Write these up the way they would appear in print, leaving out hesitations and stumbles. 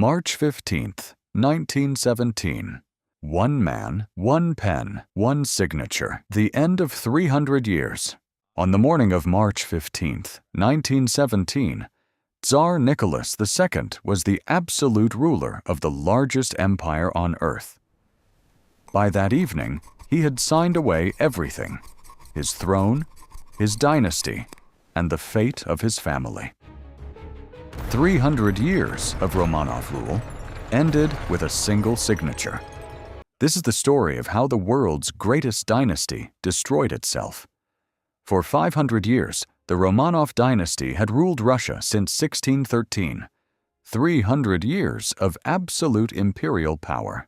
March 15th, 1917. One man, one pen, one signature. The end of 300 years. On the morning of March 15th, 1917, Tsar Nicholas II was the absolute ruler of the largest empire on earth. By that evening, he had signed away everything: his throne, his dynasty, and the fate of his family. 300 years of Romanov rule ended with a single signature. This is the story of how the world's greatest dynasty destroyed itself. For 500 years, the Romanov dynasty had ruled Russia since 1613. 300 years of absolute imperial power.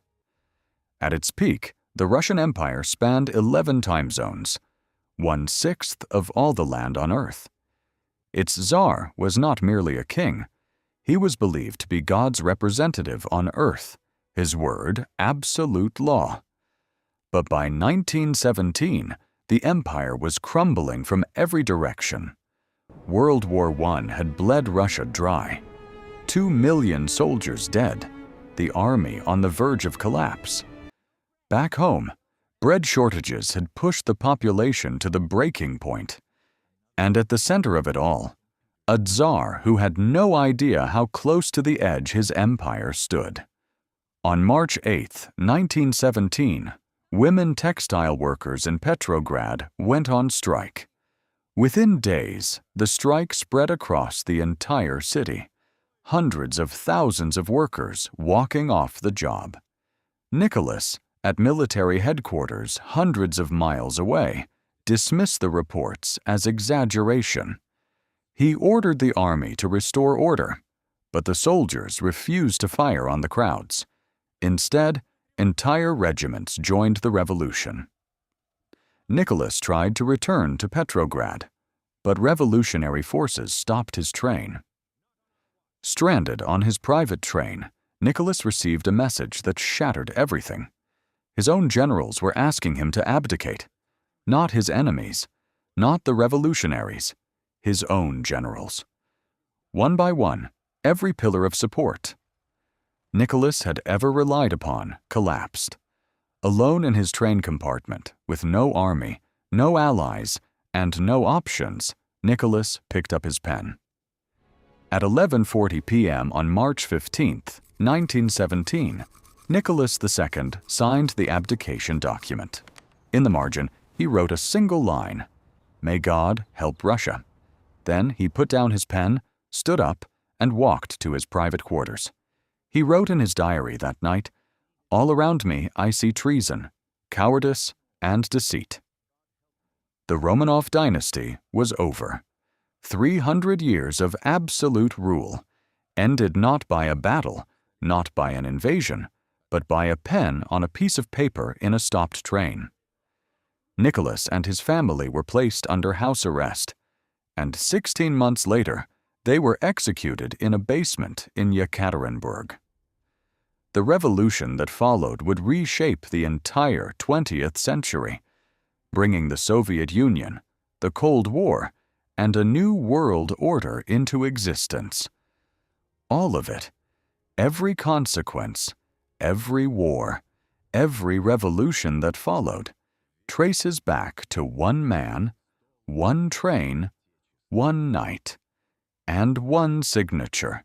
At its peak, the Russian Empire spanned 11 time zones, 1/6 of all the land on Earth. Its Tsar was not merely a king. He was believed to be God's representative on Earth, his word absolute law. But by 1917, the empire was crumbling from every direction. World War I had bled Russia dry. 2 million soldiers dead, the army on the verge of collapse. Back home, bread shortages had pushed the population to the breaking point. And at the center of it all, a Tsar who had no idea how close to the edge his empire stood. On March 8, 1917, women textile workers in Petrograd went on strike. Within days, the strike spread across the entire city. Hundreds of thousands of workers walking off the job. Nicholas, at military headquarters hundreds of miles away, dismissed the reports as exaggeration. He ordered the army to restore order, but the soldiers refused to fire on the crowds. Instead, entire regiments joined the revolution. Nicholas tried to return to Petrograd, but revolutionary forces stopped his train. Stranded on his private train, Nicholas received a message that shattered everything. His own generals were asking him to abdicate. Not his enemies, not the revolutionaries, his own generals. One by one, every pillar of support Nicholas had ever relied upon collapsed. Alone in his train compartment, with no army, no allies, and no options, Nicholas picked up his pen. At 11:40 p.m. on March 15, 1917, Nicholas II signed the abdication document. In the margin, he wrote a single line: "May God help Russia." Then he put down his pen, stood up, and walked to his private quarters. He wrote in his diary that night, "All around me I see treason, cowardice, and deceit." The Romanov dynasty was over. 300 years of absolute rule, ended not by a battle, not by an invasion, but by a pen on a piece of paper in a stopped train. Nicholas and his family were placed under house arrest, and 16 months later, they were executed in a basement in Yekaterinburg. The revolution that followed would reshape the entire 20th century, bringing the Soviet Union, the Cold War, and a new world order into existence. All of it, every consequence, every war, every revolution that followed, traces back to one man, one train, one night, and one signature.